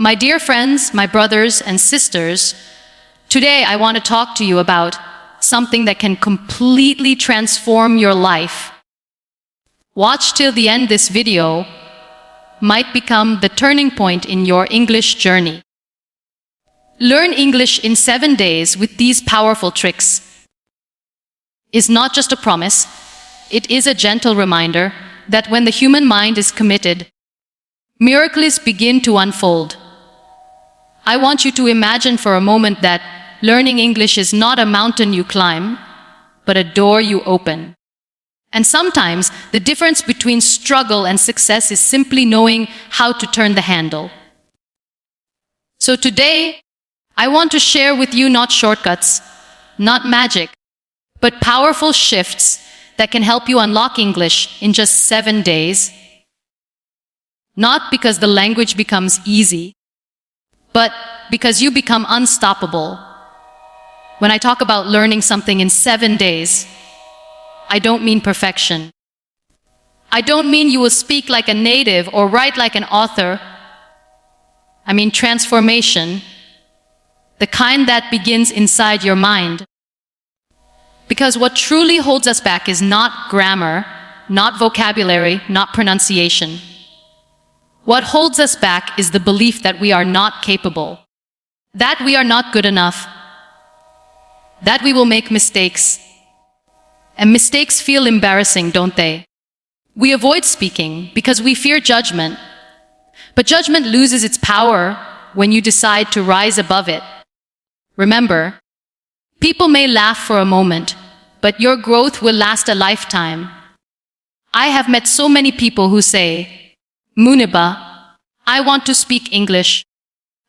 My dear friends, my brothers and sisters, today I want to talk to you about something that can completely transform your life. Watch till the end. This video might become the turning point in your English journey. Learn English in 7 days with these powerful tricks is not just a promise, it is a gentle reminder that when the human mind is committed, miracles begin to unfold. I want you to imagine for a moment that learning English is not a mountain you climb, but a door you open. And sometimes the difference between struggle and success is simply knowing how to turn the handle. So today, I want to share with you not shortcuts, not magic, but powerful shifts that can help you unlock English in just 7 days. Not because the language becomes easy, but because you become unstoppable. When I talk about learning something in 7 days, I don't mean perfection. I don't mean you will speak like a native or write like an author. I mean transformation, the kind that begins inside your mind. Because what truly holds us back is not grammar, not vocabulary, not pronunciation. What holds us back is the belief that we are not capable, that we are not good enough, that we will make mistakes. And mistakes feel embarrassing, don't they? We avoid speaking because we fear judgment. But judgment loses its power when you decide to rise above it. Remember, people may laugh for a moment, but your growth will last a lifetime. I have met so many people who say, Muniba, I want to speak English.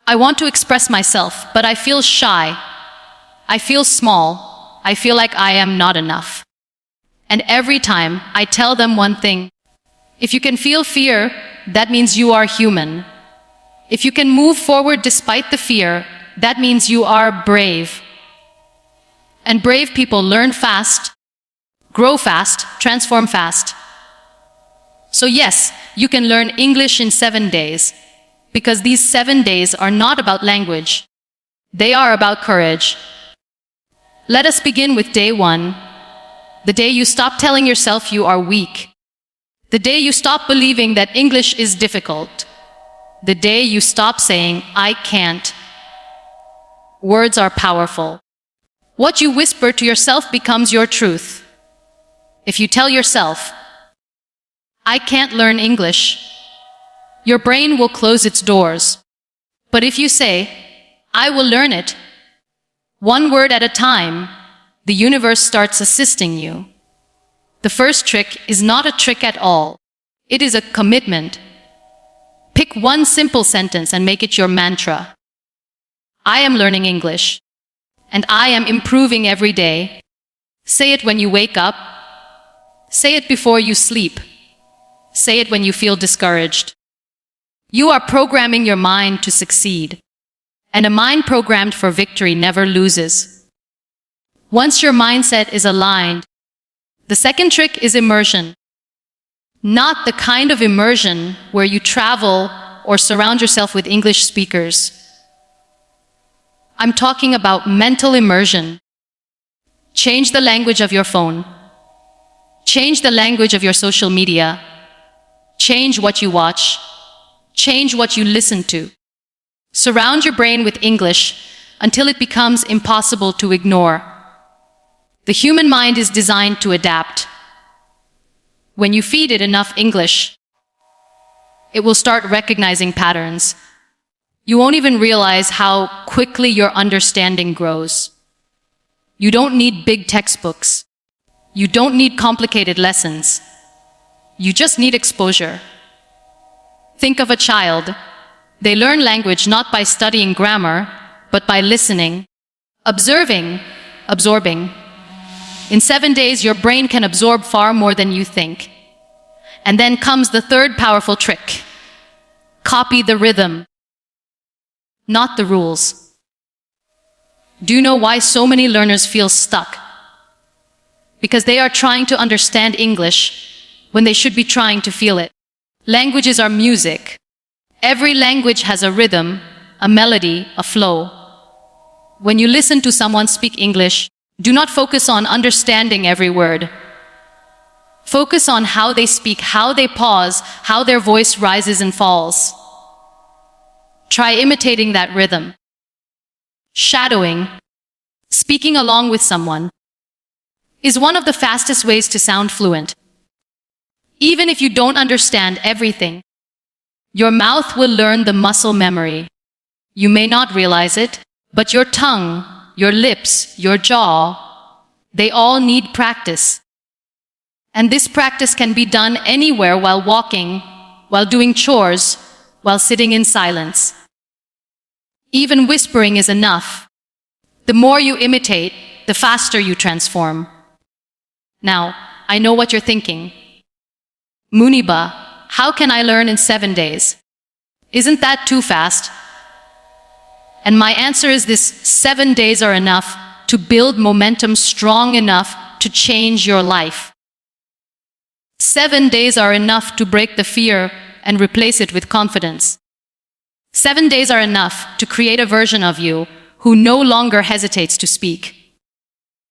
I want to express myself, but I feel shy. I feel small. I feel like I am not enough. And every time I tell them one thing, if you can feel fear, that means you are human. If you can move forward despite the fear, that means you are brave. And brave people learn fast, grow fast, transform fast. So yes, you can learn English in 7 days, because these 7 days are not about language. They are about courage. Let us begin with day 1, the day you stop telling yourself you are weak. The day you stop believing that English is difficult. The day you stop saying, I can't. Words are powerful. What you whisper to yourself becomes your truth. If you tell yourself, I can't learn English, your brain will close its doors. But if you say, I will learn it, one word at a time, the universe starts assisting you. The first trick is not a trick at all. It is a commitment. Pick one simple sentence and make it your mantra. I am learning English, and I am improving every day. Say it when you wake up. Say it before you sleep. Say it when you feel discouraged. You are programming your mind to succeed. And a mind programmed for victory never loses. Once your mindset is aligned, the second trick is immersion. Not the kind of immersion where you travel or surround yourself with English speakers. I'm talking about mental immersion. Change the language of your phone. Change the language of your social media. Change what you watch. Change what you listen to. Surround your brain with English until it becomes impossible to ignore. The human mind is designed to adapt. When you feed it enough English, it will start recognizing patterns. You won't even realize how quickly your understanding grows. You don't need big textbooks. You don't need complicated lessons. You just need exposure. Think of a child. They learn language not by studying grammar, but by listening, observing, absorbing. In 7 days, your brain can absorb far more than you think. And then comes the third powerful trick. Copy the rhythm, not the rules. Do you know why so many learners feel stuck? Because they are trying to understand English when they should be trying to feel it. Languages are music, Every language has a rhythm, a melody, a flow. When you listen to someone speak English, do not focus on understanding every word. Focus on how they speak, how they pause, how their voice rises and falls. Try imitating that rhythm. Shadowing, speaking along with someone, is one of the fastest ways to sound fluent. Even if you don't understand everything, your mouth will learn the muscle memory. You may not realize it, but your tongue, your lips, your jaw, they all need practice. And this practice can be done anywhere, while walking, while doing chores, while sitting in silence. Even whispering is enough. The more you imitate, the faster you transform. Now, I know what you're thinking. Muniba, how can I learn in 7 days? Isn't that too fast? And my answer is this: 7 days are enough to build momentum strong enough to change your life. 7 days are enough to break the fear and replace it with confidence. 7 days are enough to create a version of you who no longer hesitates to speak.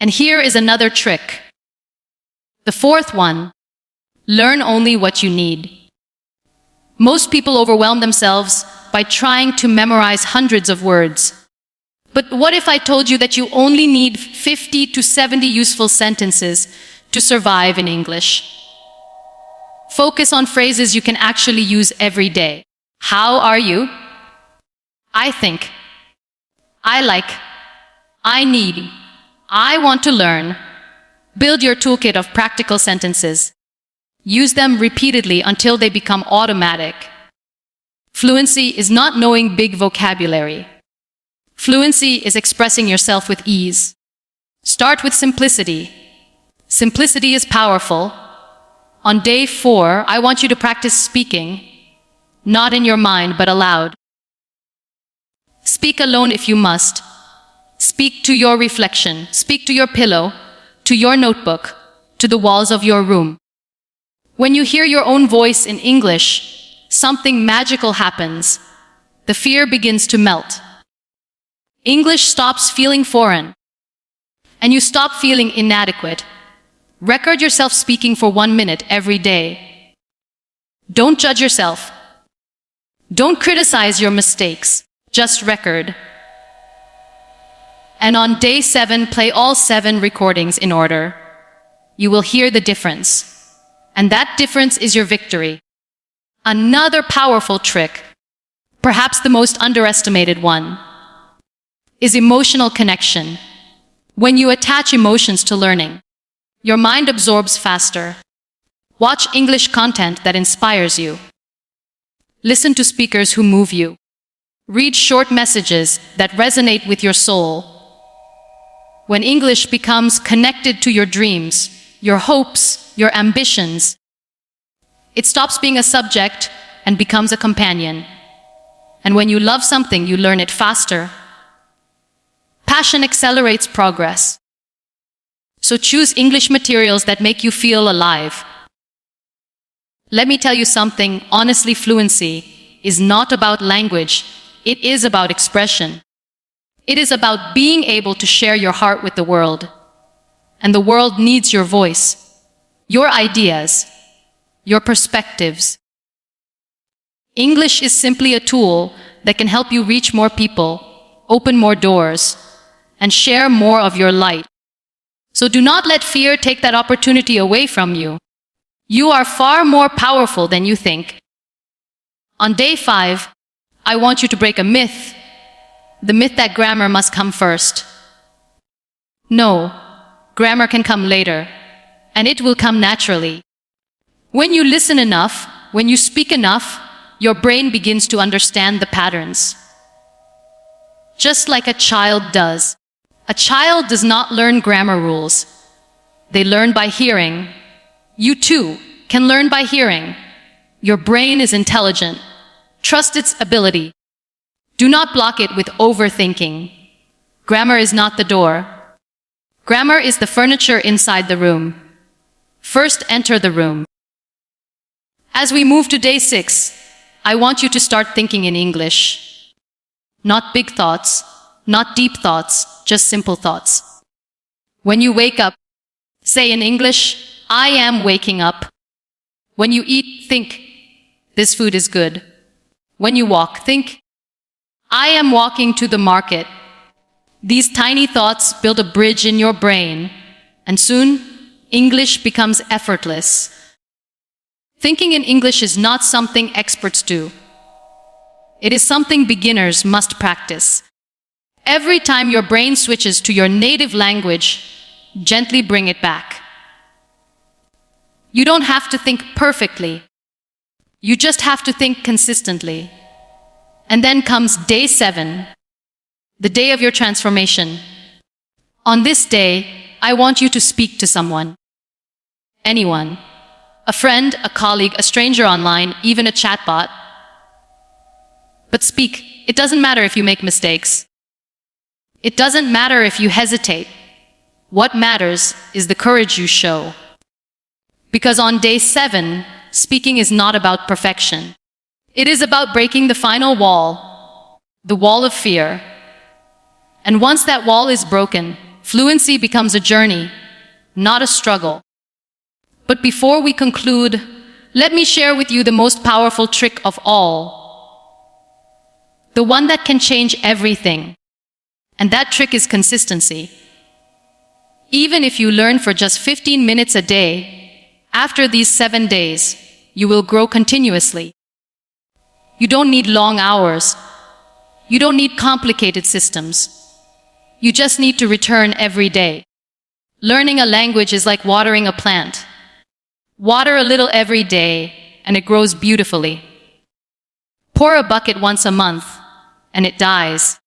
And here is another trick. The fourth one: learn only what you need. Most people overwhelm themselves by trying to memorize hundreds of words. But what if I told you that you only need 50 to 70 useful sentences to survive in English? Focus on phrases you can actually use every day. How are you? I think. I like. I need. I want to learn. Build your toolkit of practical sentences. Use them repeatedly until they become automatic. Fluency is not knowing big vocabulary. Fluency is expressing yourself with ease. Start with simplicity. Simplicity is powerful. On day 4, I want you to practice speaking, not in your mind, but aloud. Speak alone if you must. Speak to your reflection. Speak to your pillow, to your notebook, to the walls of your room. When you hear your own voice in English, something magical happens. The fear begins to melt. English stops feeling foreign, and you stop feeling inadequate. Record yourself speaking for 1 minute every day. Don't judge yourself. Don't criticize your mistakes. Just record. And on day 7, play all 7 recordings in order. You will hear the difference. And that difference is your victory. Another powerful trick, perhaps the most underestimated one, is emotional connection. When you attach emotions to learning, your mind absorbs faster. Watch English content that inspires you. Listen to speakers who move you. Read short messages that resonate with your soul. When English becomes connected to your dreams, your hopes, your ambitions, it stops being a subject and becomes a companion. And when you love something, you learn it faster. Passion accelerates progress. So choose English materials that make you feel alive. Let me tell you something, honestly, fluency is not about language. It is about expression. It is about being able to share your heart with the world. And the world needs your voice, your ideas, your perspectives. English is simply a tool that can help you reach more people, open more doors, and share more of your light. So do not let fear take that opportunity away from you. You are far more powerful than you think. On day 5, I want you to break a myth. The myth that grammar must come first. No, grammar can come later, and it will come naturally. When you listen enough, when you speak enough, your brain begins to understand the patterns. Just like a child does. A child does not learn grammar rules. They learn by hearing. You too can learn by hearing. Your brain is intelligent. Trust its ability. Do not block it with overthinking. Grammar is not the door. Grammar is the furniture inside the room. First enter the room. As we move to day 6, I want you to start thinking in English. Not big thoughts, not deep thoughts, just simple thoughts. When you wake up, say in English, I am waking up. When you eat, think, this food is good. When you walk, think, I am walking to the market. These tiny thoughts build a bridge in your brain, and soon, English becomes effortless. Thinking in English is not something experts do. It is something beginners must practice. Every time your brain switches to your native language, gently bring it back. You don't have to think perfectly. You just have to think consistently. And then comes day 7, the day of your transformation. On this day, I want you to speak to someone. Anyone. A friend, a colleague, a stranger online, even a chatbot. But speak. It doesn't matter if you make mistakes. It doesn't matter if you hesitate. What matters is the courage you show. Because on day 7, speaking is not about perfection. It is about breaking the final wall, the wall of fear. And once that wall is broken, fluency becomes a journey, not a struggle. But before we conclude, let me share with you the most powerful trick of all. The one that can change everything. And that trick is consistency. Even if you learn for just 15 minutes a day, after these 7 days, you will grow continuously. You don't need long hours. You don't need complicated systems. You just need to return every day. Learning a language is like watering a plant. Water a little every day, and it grows beautifully. Pour a bucket once a month, and it dies.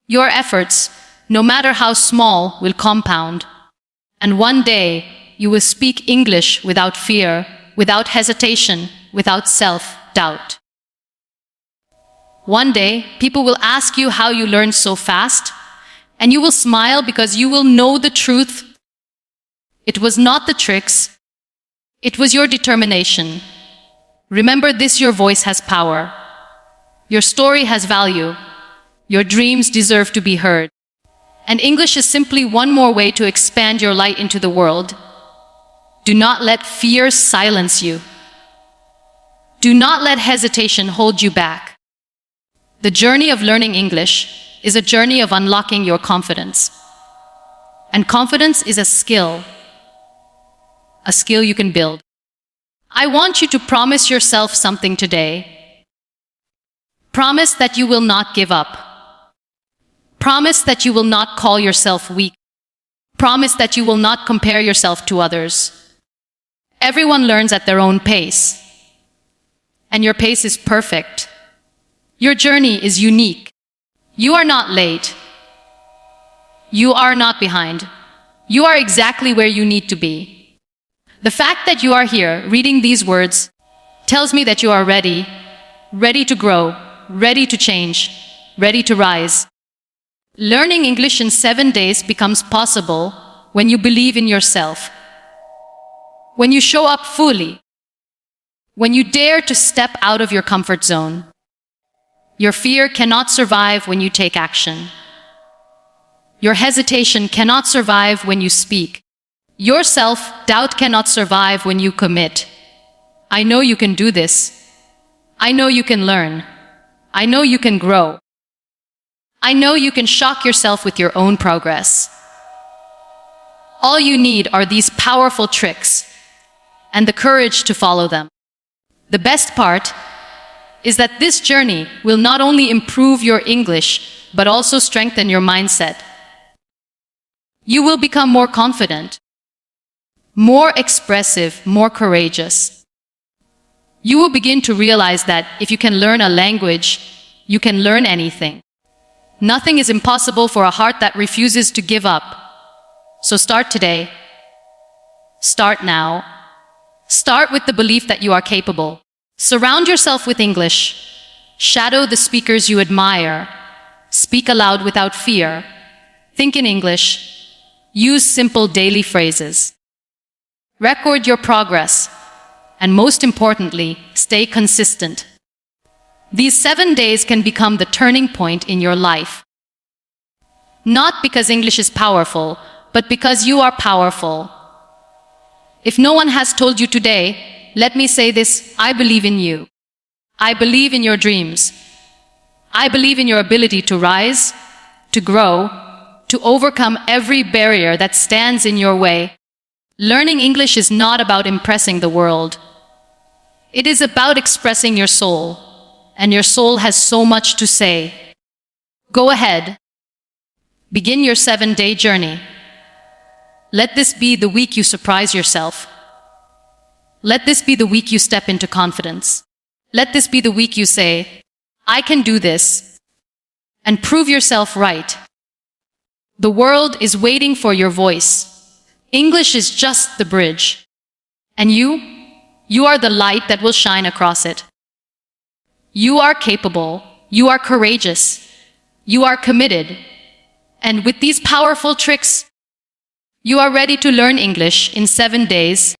Your efforts, no matter how small, will compound. And one day, you will speak English without fear, without hesitation, without self-doubt. One day, people will ask you how you learned so fast, and you will smile because you will know the truth. It was not the tricks. It was your determination. Remember this, your voice has power. Your story has value. Your dreams deserve to be heard. And English is simply one more way to expand your light into the world. Do not let fear silence you. Do not let hesitation hold you back. The journey of learning English is a journey of unlocking your confidence. And confidence is a skill you can build. I want you to promise yourself something today. Promise that you will not give up. Promise that you will not call yourself weak. Promise that you will not compare yourself to others. Everyone learns at their own pace. And your pace is perfect. Your journey is unique. You are not late. You are not behind. You are exactly where you need to be. The fact that you are here reading these words tells me that you are ready to grow, ready to change, ready to rise. Learning English in 7 days becomes possible when you believe in yourself, when you show up fully, when you dare to step out of your comfort zone. Your fear cannot survive when you take action. Your hesitation cannot survive when you speak. Your self-doubt cannot survive when you commit. I know you can do this. I know you can learn. I know you can grow. I know you can shock yourself with your own progress. All you need are these powerful tricks and the courage to follow them. The best part is that this journey will not only improve your English, but also strengthen your mindset. You will become more confident, more expressive, more courageous. You will begin to realize that if you can learn a language, you can learn anything. Nothing is impossible for a heart that refuses to give up. So start today. Start now. Start with the belief that you are capable. Surround yourself with English. Shadow the speakers you admire. Speak aloud without fear. Think in English. Use simple daily phrases. Record your progress. And most importantly, stay consistent. These 7 days can become the turning point in your life. Not because English is powerful, but because you are powerful. If no one has told you today, let me say this: I believe in you. I believe in your dreams. I believe in your ability to rise, to grow, to overcome every barrier that stands in your way. Learning English is not about impressing the world. It is about expressing your soul, and your soul has so much to say. Go ahead. Begin your 7-day journey. Let this be the week you surprise yourself. Let this be the week you step into confidence. Let this be the week you say, I can do this, and prove yourself right. The world is waiting for your voice. English is just the bridge. And you are the light that will shine across it. You are capable. You are courageous. You are committed. And with these powerful tricks, you are ready to learn English in 7 days.